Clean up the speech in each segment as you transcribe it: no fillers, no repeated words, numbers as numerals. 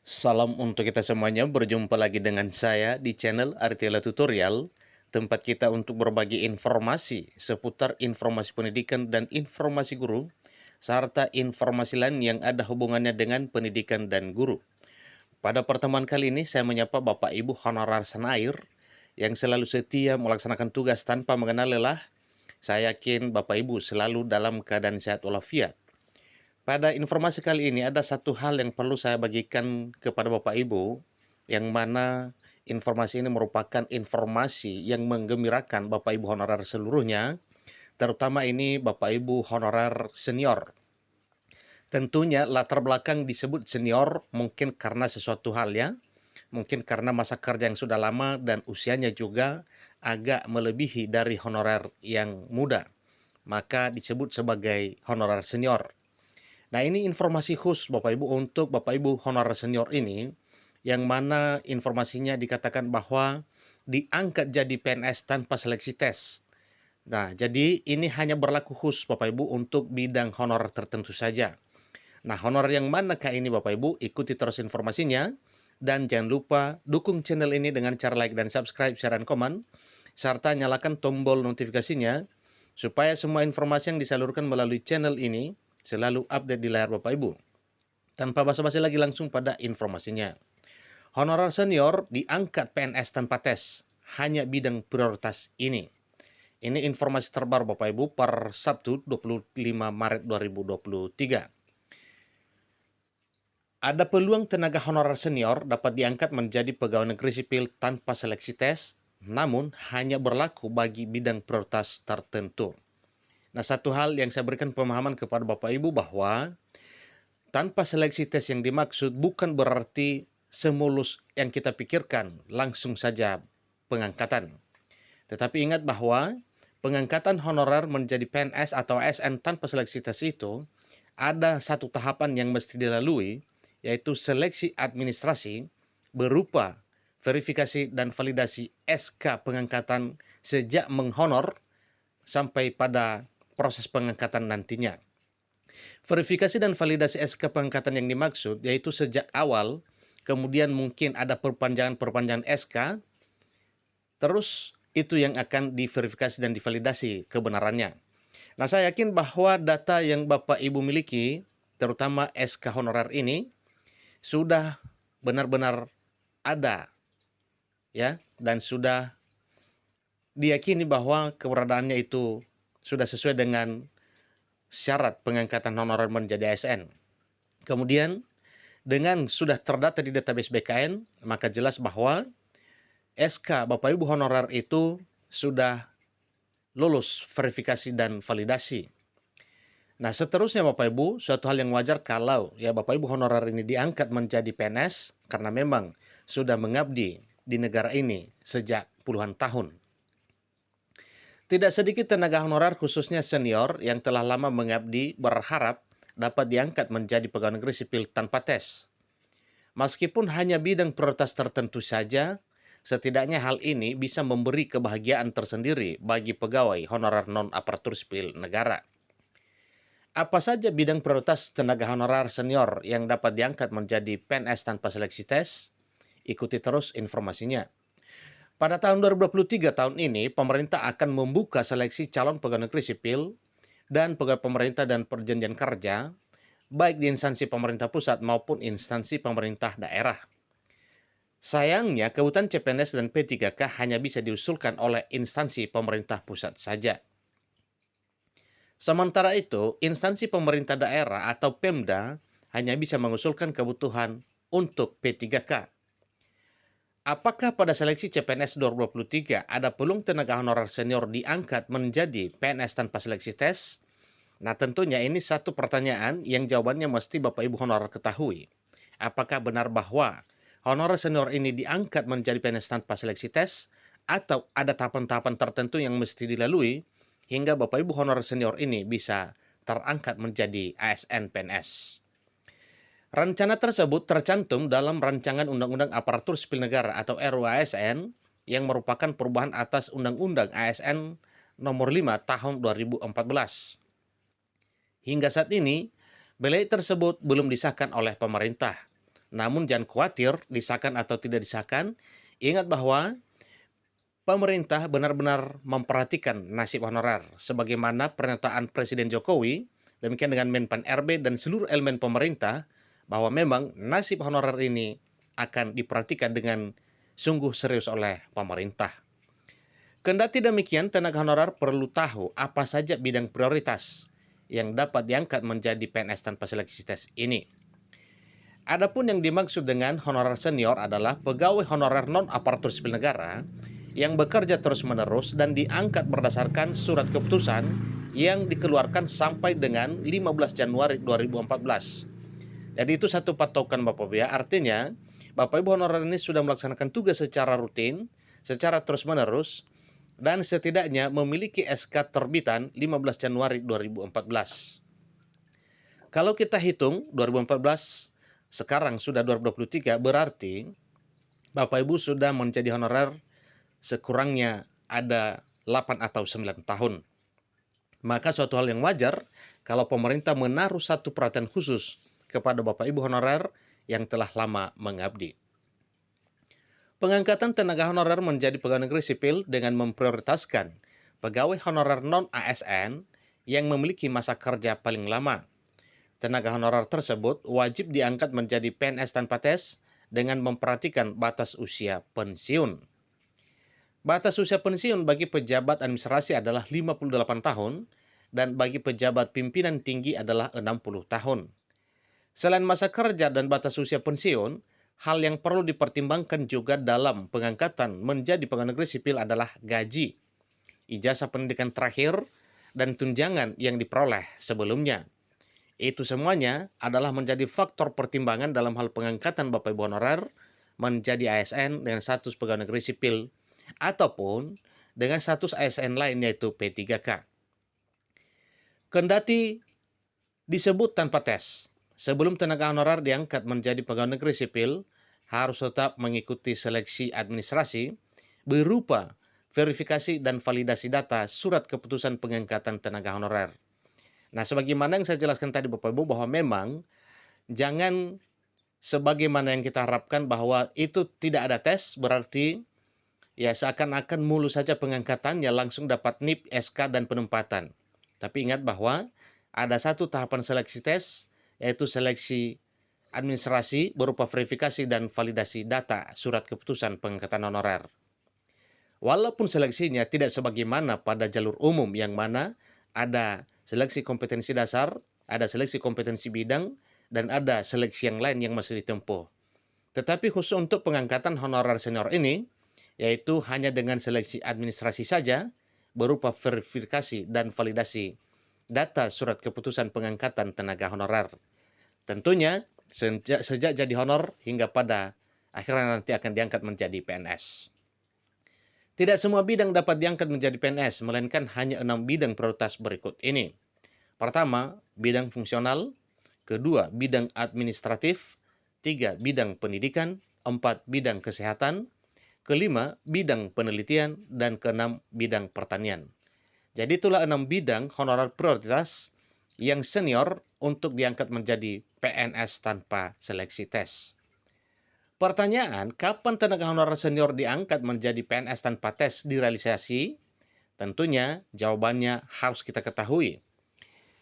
Salam untuk kita semuanya, berjumpa lagi dengan saya di channel Artila Tutorial, tempat kita untuk berbagi informasi seputar informasi pendidikan dan informasi guru, serta informasi lain yang ada hubungannya dengan pendidikan dan guru. Pada pertemuan kali ini, saya menyapa Bapak Ibu honorer Senair yang selalu setia melaksanakan tugas tanpa mengenal lelah. Saya yakin Bapak Ibu selalu dalam keadaan sehat walafiat. Pada informasi kali ini ada satu hal yang perlu saya bagikan kepada Bapak Ibu, yang mana informasi ini merupakan informasi yang menggembirakan Bapak Ibu honorer seluruhnya, terutama ini Bapak Ibu honorer senior. Tentunya latar belakang disebut senior mungkin karena sesuatu hal ya, mungkin karena masa kerja yang sudah lama dan usianya juga agak melebihi dari honorer yang muda, maka disebut sebagai honorer senior. Nah, ini informasi khusus Bapak Ibu untuk Bapak Ibu honorer senior ini, yang mana informasinya dikatakan bahwa diangkat jadi PNS tanpa seleksi tes. Nah, jadi ini hanya berlaku khusus Bapak Ibu untuk bidang honorer tertentu saja. Nah, honorer yang manakah ini Bapak Ibu? Ikuti terus informasinya. Dan jangan lupa dukung channel ini dengan cara like dan subscribe, share, dan komen. Serta nyalakan tombol notifikasinya supaya semua informasi yang disalurkan melalui channel ini selalu update di layar Bapak Ibu. Tanpa basa-basi lagi langsung pada informasinya. Honorer senior diangkat PNS tanpa tes, hanya bidang prioritas ini. Ini informasi terbaru Bapak Ibu per Sabtu 25 Maret 2023. Ada peluang tenaga honorer senior dapat diangkat menjadi pegawai negeri sipil tanpa seleksi tes, namun hanya berlaku bagi bidang prioritas tertentu. Nah, satu hal yang saya berikan pemahaman kepada Bapak Ibu bahwa tanpa seleksi tes yang dimaksud bukan berarti semulus yang kita pikirkan langsung saja pengangkatan. Tetapi ingat bahwa pengangkatan honorer menjadi PNS atau ASN tanpa seleksi tes itu ada satu tahapan yang mesti dilalui, yaitu seleksi administrasi berupa verifikasi dan validasi SK pengangkatan sejak menghonor sampai pada proses pengangkatan nantinya. Verifikasi dan validasi SK pengangkatan yang dimaksud yaitu sejak awal, kemudian mungkin ada perpanjangan-perpanjangan SK, terus itu yang akan diverifikasi dan divalidasi kebenarannya. Nah, saya yakin bahwa data yang Bapak Ibu miliki, terutama SK honorer ini, sudah benar-benar ada ya, dan sudah diyakini bahwa keberadaannya itu sudah sesuai dengan syarat pengangkatan honorer menjadi ASN. Kemudian dengan sudah terdata di database BKN, maka jelas bahwa SK Bapak Ibu honorer itu sudah lulus verifikasi dan validasi. Nah, seterusnya Bapak Ibu, suatu hal yang wajar kalau ya Bapak Ibu honorer ini diangkat menjadi PNS karena memang sudah mengabdi di negara ini sejak puluhan tahun. Tidak sedikit tenaga honorer khususnya senior yang telah lama mengabdi berharap dapat diangkat menjadi pegawai negeri sipil tanpa tes. Meskipun hanya bidang prioritas tertentu saja, setidaknya hal ini bisa memberi kebahagiaan tersendiri bagi pegawai honorer non-aparatur sipil negara. Apa saja bidang prioritas tenaga honorer senior yang dapat diangkat menjadi PNS tanpa seleksi tes? Ikuti terus informasinya. Pada tahun 2023 tahun ini, pemerintah akan membuka seleksi calon pegawai negeri sipil dan pegawai pemerintah dan perjanjian kerja, baik di instansi pemerintah pusat maupun instansi pemerintah daerah. Sayangnya, kebutuhan CPNS dan P3K hanya bisa diusulkan oleh instansi pemerintah pusat saja. Sementara itu, instansi pemerintah daerah atau Pemda hanya bisa mengusulkan kebutuhan untuk P3K. Apakah pada seleksi CPNS 2023 ada peluang tenaga honorer senior diangkat menjadi PNS tanpa seleksi tes? Nah, tentunya ini satu pertanyaan yang jawabannya mesti Bapak Ibu honorer ketahui. Apakah benar bahwa honorer senior ini diangkat menjadi PNS tanpa seleksi tes? Atau ada tahapan-tahapan tertentu yang mesti dilalui hingga Bapak Ibu honorer senior ini bisa terangkat menjadi ASN PNS? Rencana tersebut tercantum dalam Rancangan Undang-Undang Aparatur Sipil Negara atau RUASN yang merupakan perubahan atas Undang-Undang ASN Nomor 5 Tahun 2014. Hingga saat ini, belai tersebut belum disahkan oleh pemerintah. Namun jangan khawatir disahkan atau tidak disahkan, ingat bahwa pemerintah benar-benar memperhatikan nasib honorer sebagaimana pernyataan Presiden Jokowi, demikian dengan Menpan RB dan seluruh elemen pemerintah bahwa memang nasib honorer ini akan diperhatikan dengan sungguh serius oleh pemerintah. Kendati demikian, tenaga honorer perlu tahu apa saja bidang prioritas yang dapat diangkat menjadi PNS tanpa seleksi tes ini. Adapun yang dimaksud dengan honorer senior adalah pegawai honorer non-aparatur sipil negara yang bekerja terus-menerus dan diangkat berdasarkan surat keputusan yang dikeluarkan sampai dengan 15 Januari 2014. Jadi itu satu patokan Bapak Ibu ya. Artinya, Bapak Ibu honorer ini sudah melaksanakan tugas secara rutin, secara terus-menerus, dan setidaknya memiliki SK terbitan 15 Januari 2014. Kalau kita hitung 2014, sekarang sudah 2023, berarti Bapak Ibu sudah menjadi honorer sekurangnya ada 8 atau 9 tahun. Maka suatu hal yang wajar kalau pemerintah menaruh satu perhatian khusus kepada Bapak Ibu honorer yang telah lama mengabdi. Pengangkatan tenaga honorer menjadi pegawai negeri sipil dengan memprioritaskan pegawai honorer non-ASN yang memiliki masa kerja paling lama. Tenaga honorer tersebut wajib diangkat menjadi PNS tanpa tes dengan memperhatikan batas usia pensiun. Batas usia pensiun bagi pejabat administrasi adalah 58 tahun dan bagi pejabat pimpinan tinggi adalah 60 tahun. Selain masa kerja dan batas usia pensiun, hal yang perlu dipertimbangkan juga dalam pengangkatan menjadi pegawai negeri sipil adalah gaji, ijazah pendidikan terakhir, dan tunjangan yang diperoleh sebelumnya. Itu semuanya adalah menjadi faktor pertimbangan dalam hal pengangkatan Bapak Ibu honorer menjadi ASN dengan status pegawai negeri sipil ataupun dengan status ASN lain yaitu P3K. Kendati disebut tanpa tes, sebelum tenaga honorer diangkat menjadi pegawai negeri sipil harus tetap mengikuti seleksi administrasi berupa verifikasi dan validasi data surat keputusan pengangkatan tenaga honorer. Nah, sebagaimana yang saya jelaskan tadi Bapak Ibu bahwa memang jangan sebagaimana yang kita harapkan bahwa itu tidak ada tes berarti ya seakan-akan mulus saja pengangkatannya langsung dapat NIP, SK, dan penempatan. Tapi ingat bahwa ada satu tahapan seleksi tes yaitu seleksi administrasi berupa verifikasi dan validasi data surat keputusan pengangkatan honorer. Walaupun seleksinya tidak sebagaimana pada jalur umum yang mana ada seleksi kompetensi dasar, ada seleksi kompetensi bidang, dan ada seleksi yang lain yang masih ditempuh. Tetapi khusus untuk pengangkatan honorer senior ini, yaitu hanya dengan seleksi administrasi saja, berupa verifikasi dan validasi data surat keputusan pengangkatan tenaga honorer. Tentunya, sejak jadi honor hingga pada akhirnya nanti akan diangkat menjadi PNS. Tidak semua bidang dapat diangkat menjadi PNS, melainkan hanya 6 bidang prioritas berikut ini. Pertama, bidang fungsional. Kedua, bidang administratif. 3, bidang pendidikan. 4, bidang kesehatan. Kelima, bidang penelitian. Dan keenam, bidang pertanian. Jadi itulah 6 bidang honorer prioritas yang senior untuk diangkat menjadi PNS tanpa seleksi tes. Pertanyaan, kapan tenaga honorer senior diangkat menjadi PNS tanpa tes direalisasi? Tentunya jawabannya harus kita ketahui.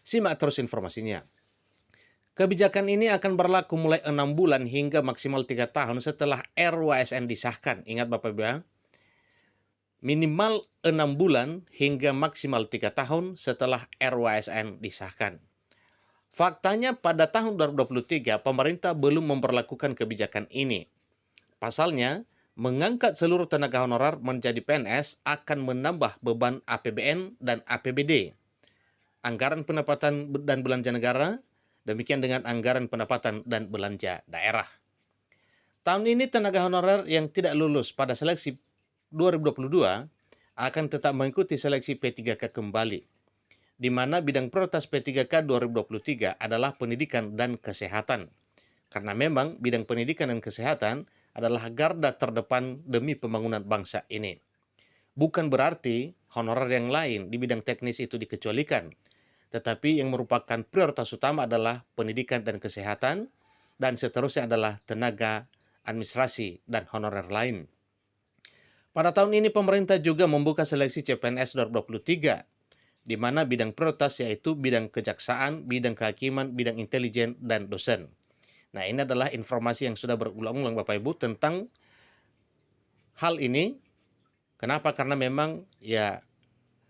Simak terus informasinya. Kebijakan ini akan berlaku mulai 6 bulan hingga maksimal 3 tahun setelah RUASN disahkan. Ingat Bapak Ibu ya, minimal 6 bulan hingga maksimal 3 tahun setelah RUASN disahkan. Faktanya pada tahun 2023 pemerintah belum memberlakukan kebijakan ini. Pasalnya, mengangkat seluruh tenaga honorer menjadi PNS akan menambah beban APBN dan APBD, anggaran pendapatan dan belanja negara, demikian dengan anggaran pendapatan dan belanja daerah. Tahun ini tenaga honorer yang tidak lulus pada seleksi 2022 akan tetap mengikuti seleksi P3K kembali, di mana bidang prioritas P3K 2023 adalah pendidikan dan kesehatan. Karena memang bidang pendidikan dan kesehatan adalah garda terdepan demi pembangunan bangsa ini. Bukan berarti honorer yang lain di bidang teknis itu dikecualikan, tetapi yang merupakan prioritas utama adalah pendidikan dan kesehatan, dan seterusnya adalah tenaga administrasi dan honorer lain. Pada tahun ini pemerintah juga membuka seleksi CPNS 2023, di mana bidang prioritas yaitu bidang kejaksaan, bidang kehakiman, bidang intelijen, dan dosen. Nah, ini adalah informasi yang sudah berulang-ulang Bapak Ibu tentang hal ini. Kenapa? Karena memang ya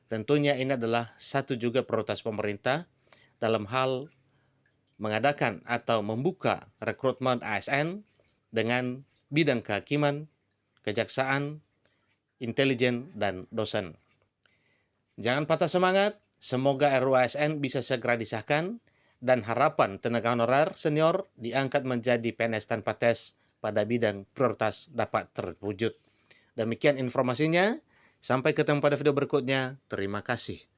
tentunya ini adalah satu juga prioritas pemerintah dalam hal mengadakan atau membuka rekrutmen ASN dengan bidang kehakiman, kejaksaan, intelijen, dan dosen. Jangan patah semangat, semoga RUU ASN bisa segera disahkan dan harapan tenaga honorer senior diangkat menjadi PNS tanpa tes pada bidang prioritas dapat terwujud. Demikian informasinya, sampai ketemu pada video berikutnya. Terima kasih.